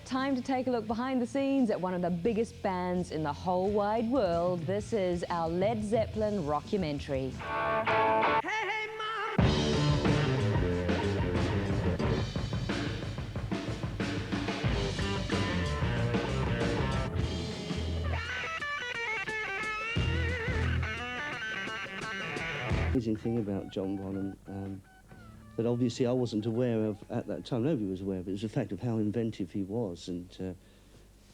time to take a look behind the scenes at one of the biggest bands in the whole wide world. This is our Led Zeppelin Rockumentary. Hey, hey, Mom! Amazing thing about John Bonham that obviously I wasn't aware of at that time. Nobody was aware of it. It was the fact of how inventive he was and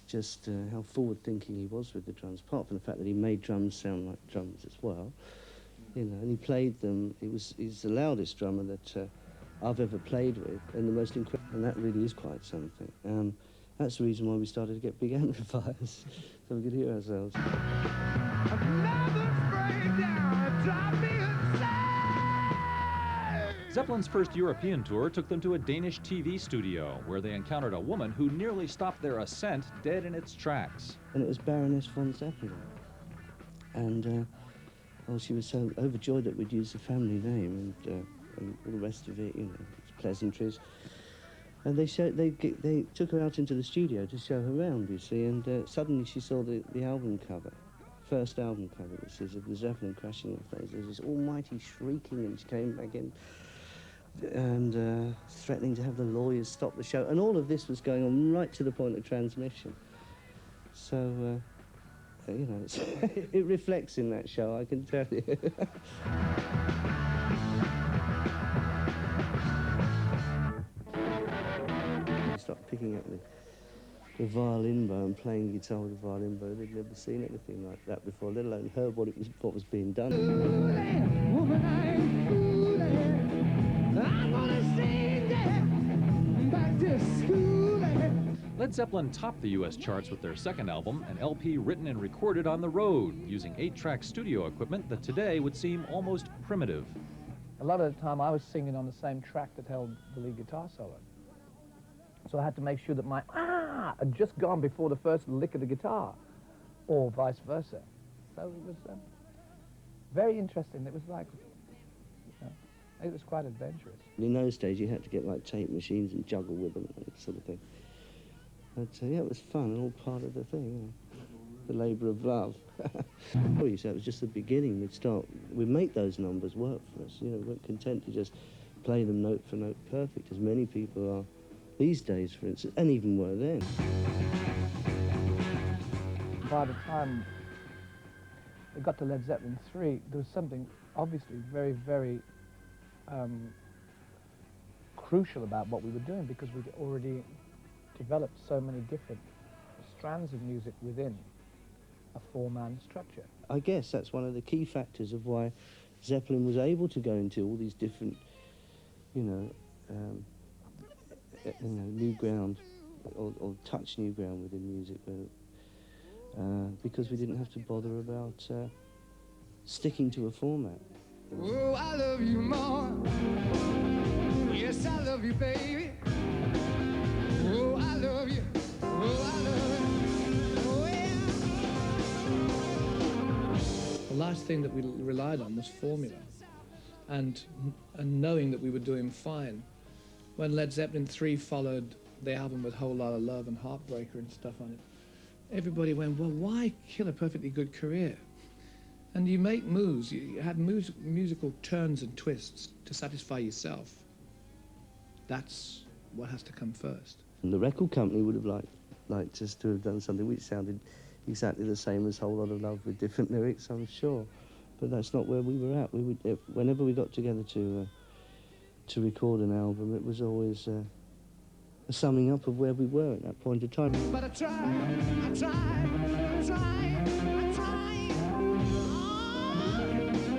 just how forward-thinking he was with the drums. Apart from the fact that he made drums sound like drums as well, you know, and he played them. He's the loudest drummer that I've ever played with, and the most incredible. And that really is quite something. That's the reason why we started to get big amplifiers, so we could hear ourselves. Zeppelin's first European tour took them to a Danish TV studio, where they encountered a woman who nearly stopped their ascent dead in its tracks. And it was Baroness von Zeppelin. And well, she was so overjoyed that we'd use the family name and all the rest of it, you know, pleasantries. And they took her out into the studio to show her around, you see, and suddenly she saw the album cover, first album cover, which is of the Zeppelin crashing in place. There's this almighty shrieking, and she came back in and threatening to have the lawyers stop the show. And all of this was going on right to the point of transmission. So, you know, it reflects in that show, I can tell you. I started picking up the violin bow and playing guitar with the violin bow. They'd never seen anything like that before, let alone heard what was being done. Led Zeppelin topped the U.S. charts with their second album, an LP written and recorded on the road, using 8-track studio equipment that today would seem almost primitive. A lot of the time I was singing on the same track that held the lead guitar solo. So I had to make sure that my had just gone before the first lick of the guitar, or vice versa. So it was very interesting. It was like, you know, it was quite adventurous. In those days you had to get like tape machines and juggle with them, that sort of thing. But yeah, it was fun and all part of the thing, you know, the labour of love. So it was just the beginning. We'd make those numbers work for us. You know, we weren't content to just play them note for note perfect, as many people are these days, for instance, and even were then. By the time we got to Led Zeppelin 3, there was something obviously very, very crucial about what we were doing, because we'd already developed so many different strands of music within a four-man structure. I guess that's one of the key factors of why Zeppelin was able to go into all these different, you know, new ground, or touch new ground within music, because we didn't have to bother about sticking to a format. Oh, I love you more. Yes, I love you, baby. Oh, I love you. Oh, I love you. Oh, yeah. The last thing that we relied on was formula, and knowing that we were doing fine. When Led Zeppelin 3 followed the album with Whole Lot of Love and Heartbreaker and stuff on it, everybody went, well, why kill a perfectly good career? And you make moves, you had musical turns and twists to satisfy yourself. That's what has to come first. And the record company would have liked us to have done something which sounded exactly the same as Whole Lot of Love with different lyrics, I'm sure. But that's not where we were at. Whenever we got together to record an album, it was always a summing up of where we were at that point in time. But I tried, I tried, I tried, I tried. Oh,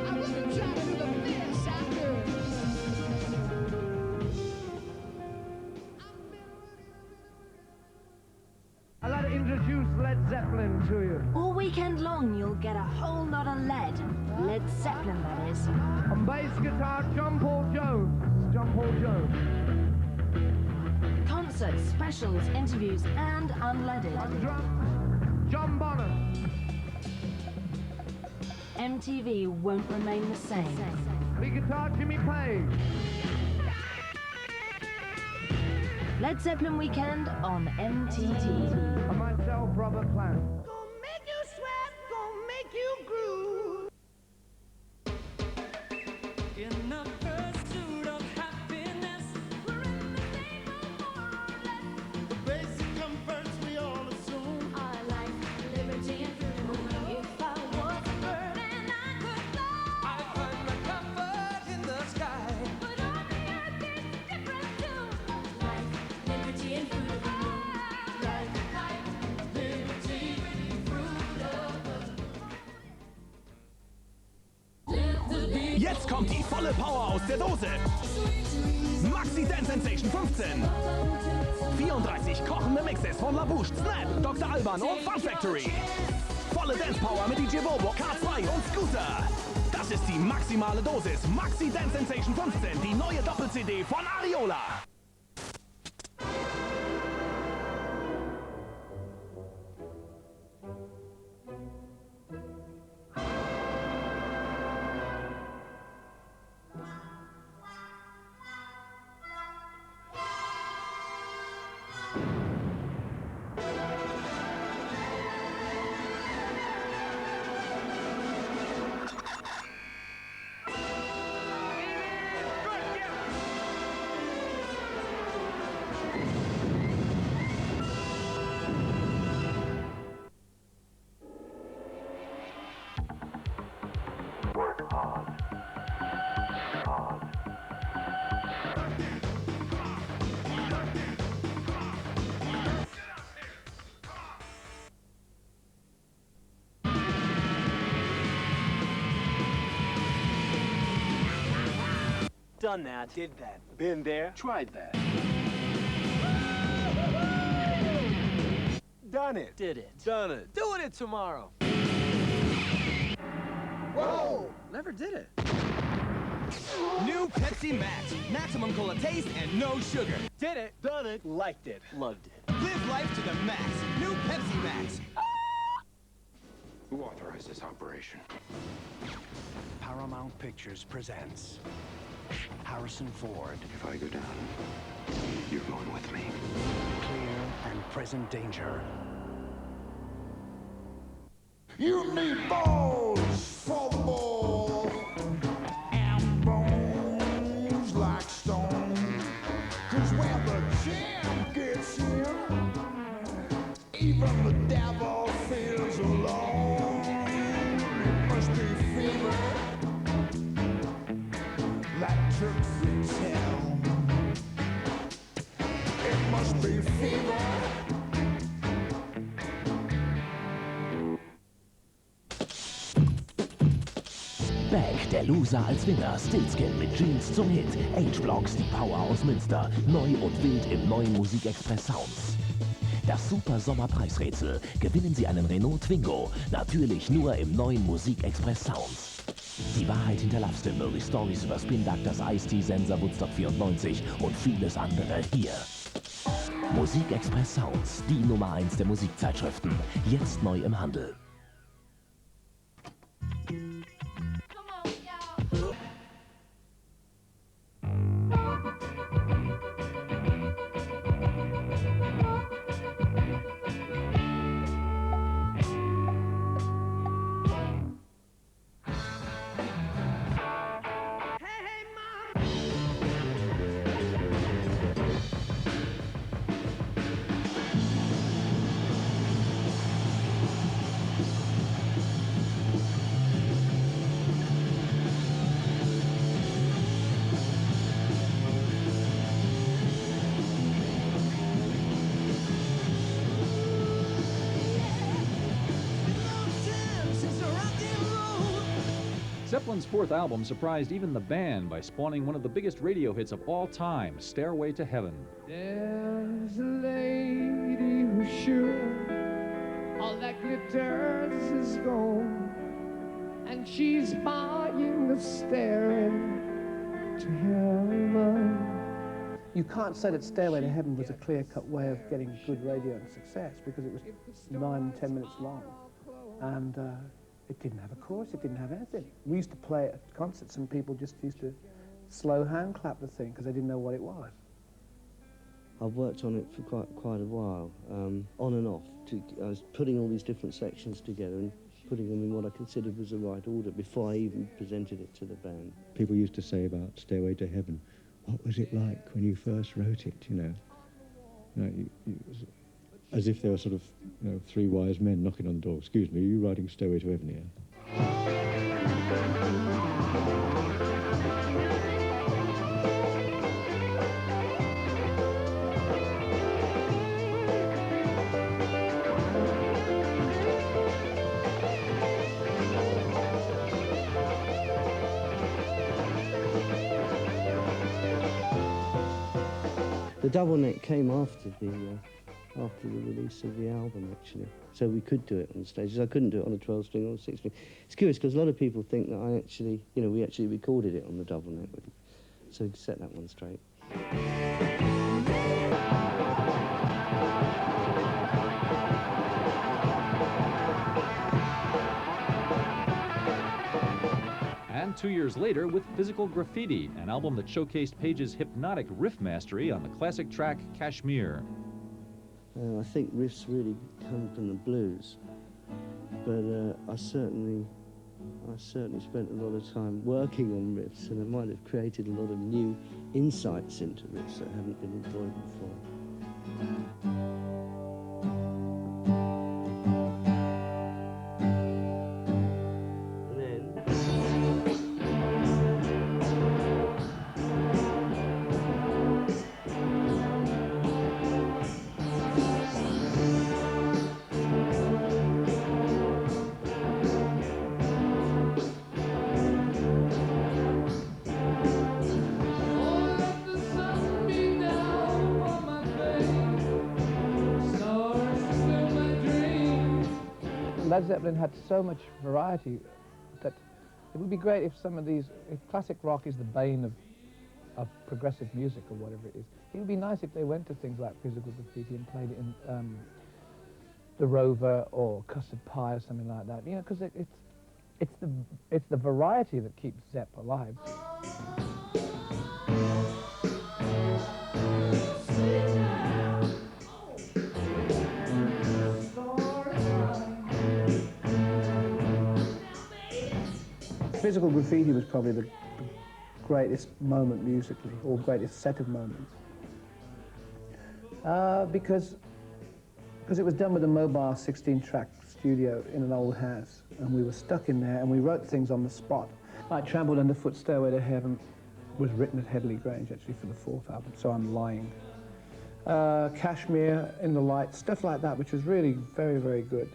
I'm gonna try to do the best I could. I'd like to introduce Led Zeppelin to you. All weekend long, you'll get a whole lot of lead. Led Zeppelin, that is. On bass guitar, John Paul Jones. John Paul Jones. Concerts, specials, interviews, and unleaded. On drums, John Bonham. MTV won't remain the same. Lead guitar, Jimmy Page. Led Zeppelin Weekend on MTV. I might tell brother Clan. Gonna make you sweat, gonna make you groove. In the pursuit of happiness, we're in the same more or less. The basic comforts we all assume. Our life, liberty, and freedom. If I was a bird and I could fly, I'd find my comfort in the sky. But on the earth it's different too. Life, liberty, and freedom. Jetzt kommt die volle Power aus der Dose. Maxi Dance Sensation 15. 34 kochende Mixes von La Bouche, Snap, Dr. Alban und Fun Factory. Volle Dance Power mit DJ Bobo, K2 und Scooter. Das ist die maximale Dosis Maxi Dance Sensation 15, die neue Doppel-CD von Ariola. Done that. Did that. Been there. Tried that. Done it. Did it. Done it. Doing it tomorrow. Whoa! Never did it. New Pepsi Max. Maximum cola taste and no sugar. Did it. Done it. Liked it. Loved it. Live life to the max. New Pepsi Max. Who authorized this operation? Paramount Pictures presents Harrison Ford. If I go down, you're going with me. Clear and present danger. You need balls for the ball and bones like stone. 'Cause when the champ gets in, even the devil feels alone. It must be fever that took the town. It must be fever. Back, der Loser als Winner, Stillskin mit Jeans zum Hit, H-Blocks, die Power aus Münster, neu und wild im neuen Musikexpress Sounds. Das Super Sommerpreisrätsel, gewinnen Sie einen Renault Twingo, natürlich nur im neuen Musikexpress Sounds. Die Wahrheit hinter Love Symbol, die Stories über Spin Doctors, Ice-T, Sensor, Woodstock 94 und vieles andere hier. Musikexpress Sounds, die Nummer 1 der Musikzeitschriften, jetzt neu im Handel. Zeppelin's fourth album surprised even the band by spawning one of the biggest radio hits of all time, Stairway to Heaven. There's a lady who's sure all that glitters is gold, and she's buying the stairway to heaven. You can't say that Stairway to Heaven was a clear-cut way of getting good radio and success, because it was 9, 10 minutes long, and it didn't have a chorus, it didn't have anything. We used to play at concerts and people just used to slow hand clap the thing because they didn't know what it was. I've worked on it for quite a while, on and off. I was putting all these different sections together and putting them in what I considered was the right order before I even presented it to the band. People used to say about Stairway to Heaven, what was it like when you first wrote it, you know? As if they were sort of, you know, three wise men knocking on the door. Excuse me, are you writing Stairway to Heaven here? The double neck came after the release of the album, actually. So we could do it on stages. I couldn't do it on a 12-string or a 6-string. It's curious because a lot of people think that I actually, you know, we actually recorded it on the double neck. So set that one straight. And 2 years later with Physical Graffiti, an album that showcased Page's hypnotic riff mastery on the classic track Kashmir. I think riffs really come from the blues, but I certainly spent a lot of time working on riffs, and I might have created a lot of new insights into riffs that haven't been employed before. Led Zeppelin had so much variety that it would be great if some of these, if classic rock is the bane of progressive music or whatever it is, it would be nice if they went to things like Physical Graffiti and played it in The Rover or Custard Pie or something like that. You know, because it's the variety that keeps Zepp alive. Physical Graffiti was probably the greatest moment musically, or greatest set of moments. Because it was done with a mobile 16-track studio in an old house, and we were stuck in there, and we wrote things on the spot. Like Trampled Underfoot, Stairway to Heaven was written at Headley Grange, actually, for the 4th album, so I'm lying. Kashmir, In the Light, stuff like that, which was really very, very good.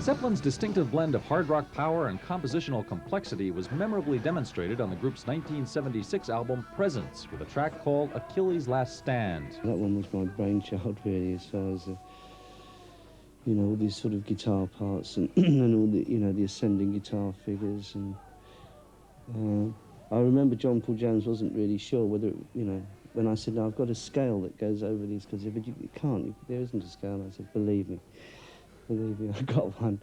Zeppelin's distinctive blend of hard rock power and compositional complexity was memorably demonstrated on the group's 1976 album Presence, with a track called Achilles' Last Stand. That one was my brainchild, really, as far as you know, all these sort of guitar parts and, and all the, you know, the ascending guitar figures. And I remember John Paul Jones wasn't really sure whether, you know, when I said, no, I've got a scale that goes over these, because if you can't, there isn't a scale. And I said, believe me, I got one.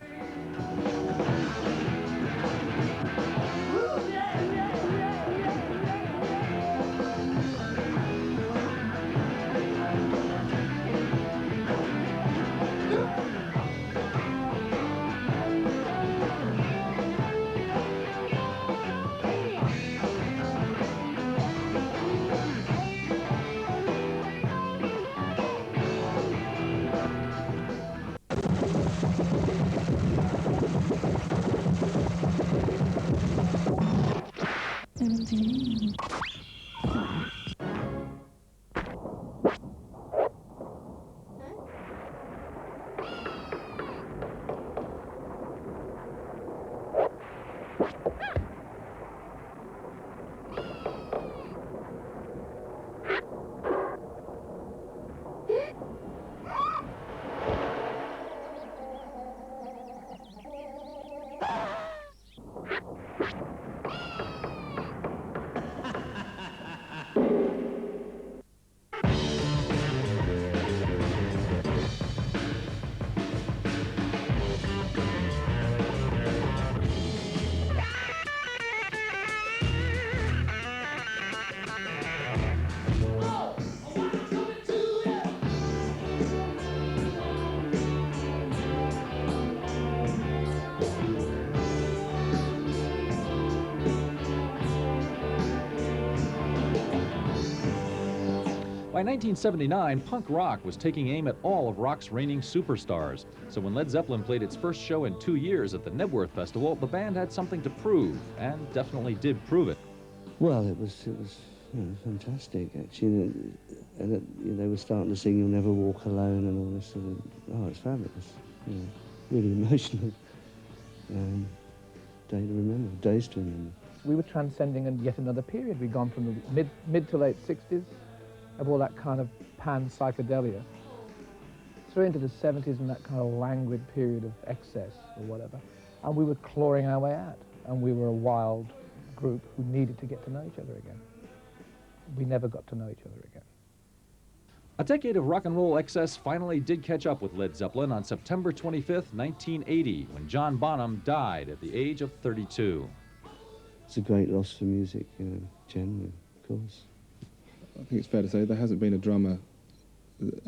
By 1979, punk rock was taking aim at all of rock's reigning superstars. So when Led Zeppelin played its first show in 2 years at the Nebworth Festival, the band had something to prove, and definitely did prove it. Well, it was fantastic, actually. And they were starting to sing "You'll Never Walk Alone" and all this sort of. Oh, it's fabulous. Really emotional day to remember, days to remember. We were transcending yet another period. We'd gone from the mid to late 60s of all that kind of pan-psychedelia through into the 70s and that kind of languid period of excess or whatever. And we were clawing our way out. And we were a wild group who needed to get to know each other again. We never got to know each other again. A decade of rock and roll excess finally did catch up with Led Zeppelin on September 25th, 1980, when John Bonham died at the age of 32. It's a great loss for music, generally, of course. I think it's fair to say there hasn't been a drummer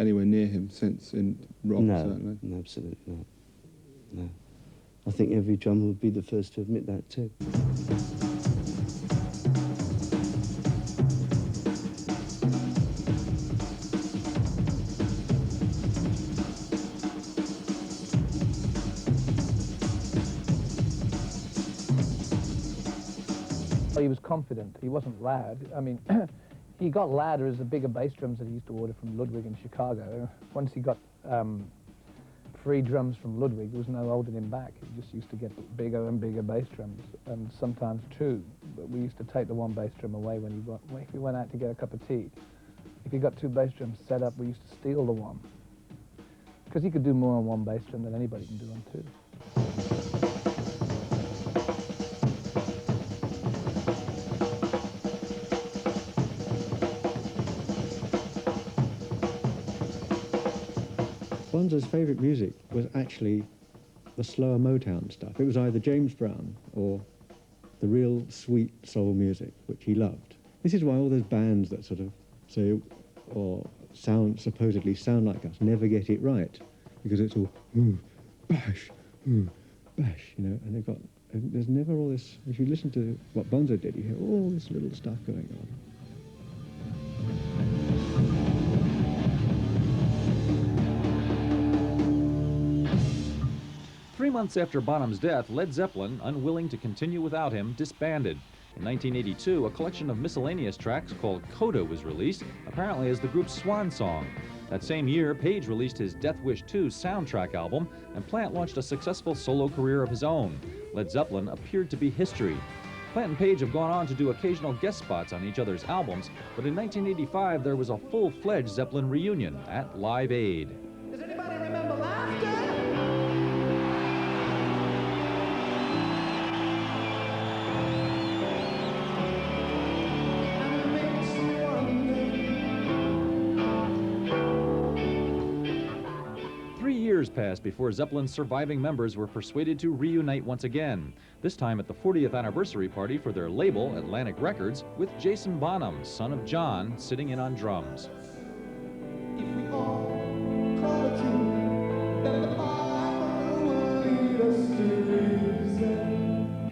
anywhere near him since in rock, certainly. No, absolutely not. No. I think every drummer would be the first to admit that too. He was confident. He wasn't loud. I mean, he got louder as the bigger bass drums that he used to order from Ludwig in Chicago. Once he got free drums from Ludwig, there was no holding him back. He just used to get bigger and bigger bass drums, and sometimes two. But we used to take the one bass drum away when if we went out to get a cup of tea. If he got two bass drums set up, we used to steal the one. Because he could do more on one bass drum than anybody can do on two. Bonzo's favourite music was actually the slower Motown stuff. It was either James Brown or the real sweet soul music, which he loved. This is why all those bands that sort of say, or supposedly sound like us, never get it right, because it's all bash, bash, and they've got, there's never all this, if you listen to what Bonzo did, you hear all this little stuff going on. 3 months after Bonham's death, Led Zeppelin, unwilling to continue without him, disbanded. In 1982, a collection of miscellaneous tracks called Coda was released, apparently as the group's swan song. That same year, Page released his Death Wish 2 soundtrack album, and Plant launched a successful solo career of his own. Led Zeppelin appeared to be history. Plant and Page have gone on to do occasional guest spots on each other's albums, but in 1985 there was a full-fledged Zeppelin reunion at Live Aid. Does anybody remember laughter? 3 years passed before Zeppelin's surviving members were persuaded to reunite once again, this time at the 40th anniversary party for their label, Atlantic Records, with Jason Bonham, son of John, sitting in on drums.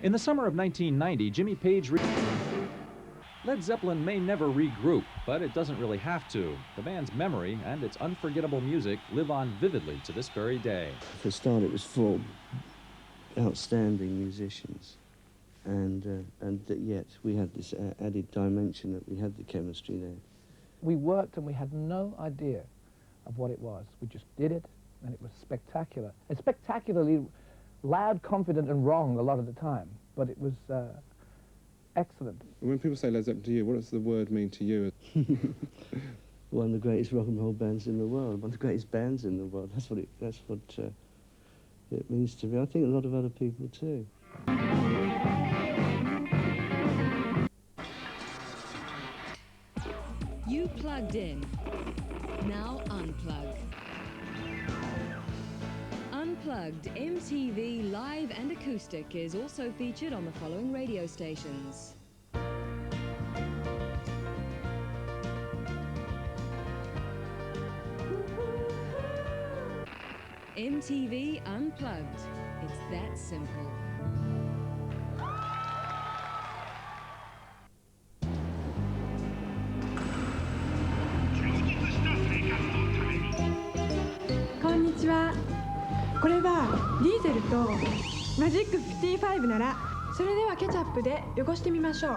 In the summer of 1990, Jimmy Page Led Zeppelin may never regroup, but it doesn't really have to. The band's memory and its unforgettable music live on vividly to this very day. For a start, it was full outstanding musicians, and that yet we had this added dimension that we had the chemistry there. We worked and we had no idea of what it was. We just did it, and it was spectacular. And spectacularly loud, confident, and wrong a lot of the time, but it was excellent. When people say Led Zeppelin to you, what does the word mean to you? One of the greatest rock and roll bands in the world, one of the greatest bands in the world. That's what it means to me. I think a lot of other people too. You plugged in. Now unplug. Unplugged MTV Live and Acoustic is also featured on the following radio stations. MTV Unplugged. It's that simple. Trying to get ーゼルとマジック55なら、それではケチャップで汚してみましょう。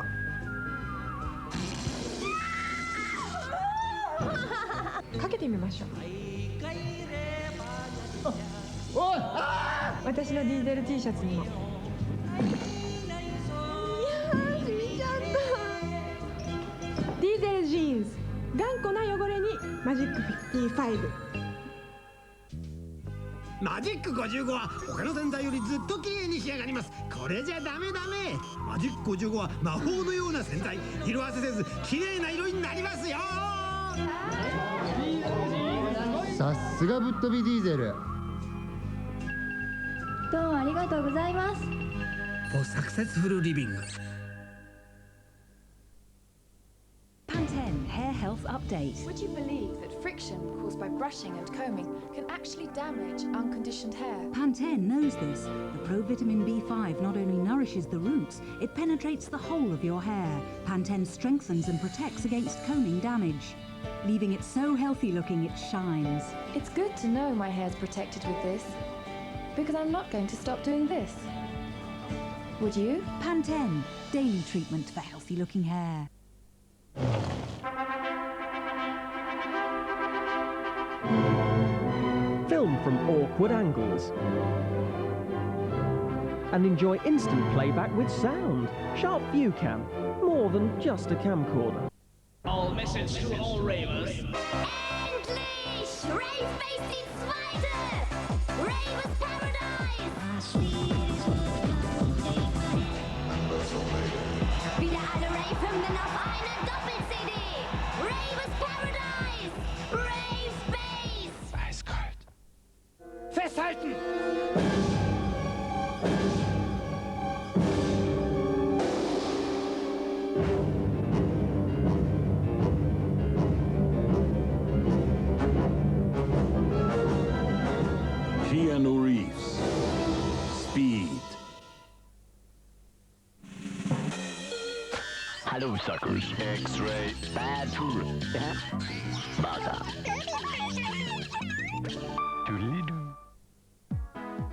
かけてみましょう。おい！私のディーゼル T シャツにも。いやー、染みちゃった。ディーゼルジーンズ、頑固な汚れにマジック55。マジック55は他の洗剤よりずっと綺麗に仕上がります。これじゃダメダメ。マジック55は魔法のような洗剤。色あせせず綺麗な色になりますよ。さすがぶっ飛びディーゼル。どうもありがとうございます。おサクセスフルリビング。Pantene Hair Health Update. Would you believe that friction caused by brushing and combing can actually damage unconditioned hair? Pantene knows this. The provitamin B5 not only nourishes the roots, it penetrates the whole of your hair. Pantene strengthens and protects against combing damage, leaving it so healthy looking it shines. It's good to know my hair's protected with this, because I'm not going to stop doing this. Would you? Pantene, daily treatment for healthy looking hair. Film from awkward angles and enjoy instant playback with sound. Sharp View Cam, more than just a camcorder. All message to all ravers. Endlich! Rave-Face die zweite! Ravers Paradise! Wieder alle Rave-Hymnen auf eine Doppel-CD! Ravers Paradise! Rave-Face! Eiskalt. Festhalten! Keanu Reeves. Speed. Hello, suckers. X-ray. Bad tour. Buzzer. Doodly-doo.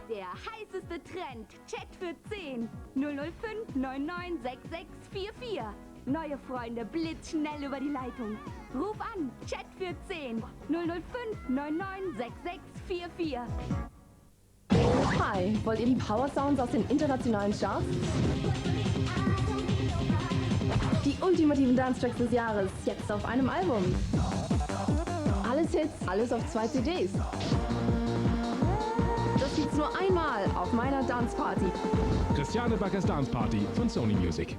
Der heißeste Trend. Chat für 10. 005 996644. Neue Freunde blitzschnell über die Leitung. Ruf an. Chat für 10. 005 996644. Hi, wollt ihr die Power Sounds aus den internationalen Charts? Die ultimativen Dance-Tracks des Jahres, jetzt auf einem Album. Alles Hits, alles auf 2 CDs. Das gibt's nur einmal auf meiner Dance Party. Christiane Backers Dance Party von Sony Music.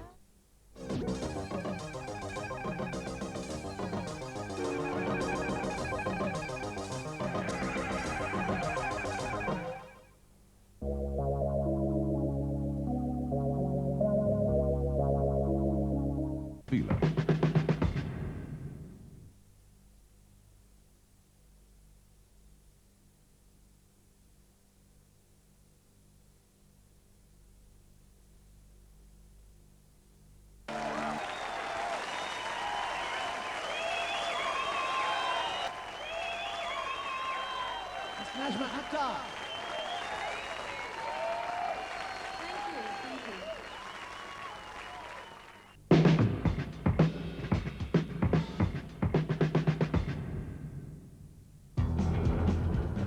Smash my actor!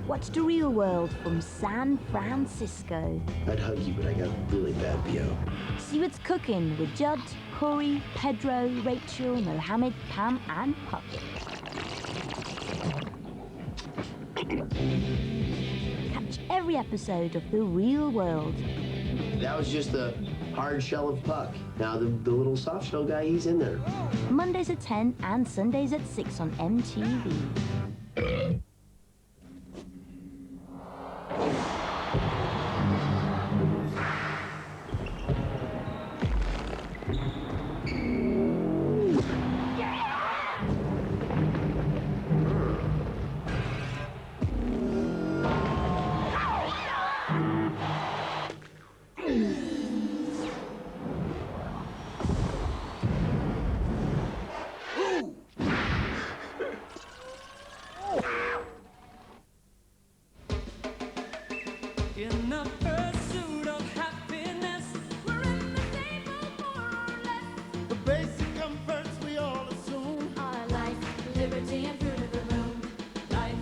Watch The Real World from San Francisco. I'd hug you, but I got really bad BO. See what's cooking with Judd, Corey, Pedro, Rachel, Mohammed, Cam, and Puck. Catch every episode of The Real World. That was just the hard shell of Puck. Now the little soft shell guy, he's in there. Mondays at 10 and Sundays at 6 on MTV. basic comforts we all assume. Our life, liberty, and fruit of the loom. Life,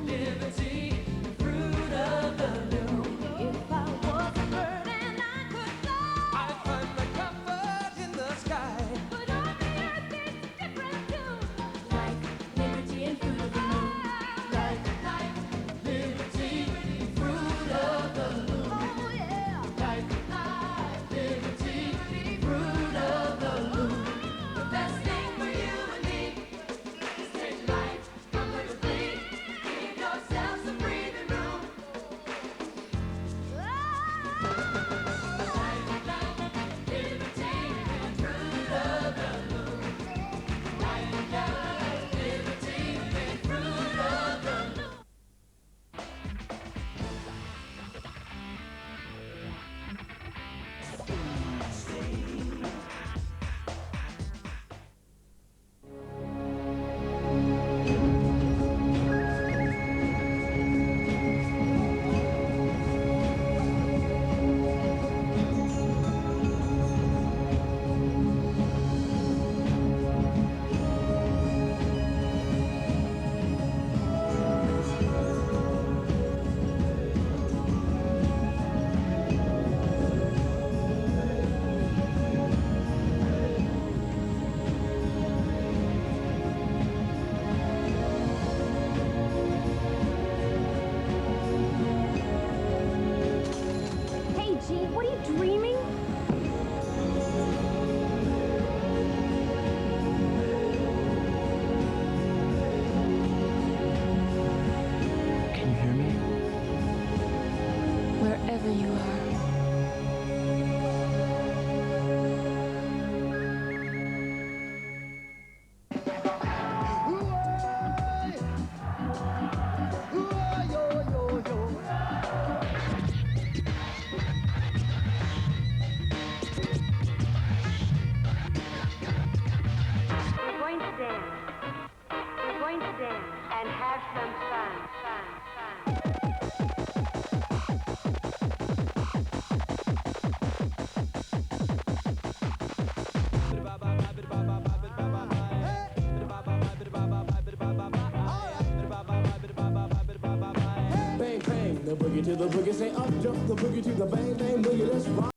liberty, fruit of the loom. If I was a bird and I could fly, I'd find my comfort in the sky. but on the earth it's different too. Life, liberty, and fruit of the loom. Life, liberty, fruit of the loom. Oh yeah. Life, liberty, fruit of the loom. The best thing for you and me is take life comfortably. Give yourself some breathing room. Hey, Gene, what are you dreaming? Can you hear me? Wherever you are. We're going to dance. We're going to dance and have some fun. Bang, bang, the boogie to the boogie, say up, jump the boogie to the bang, bang, boogie, let's rock.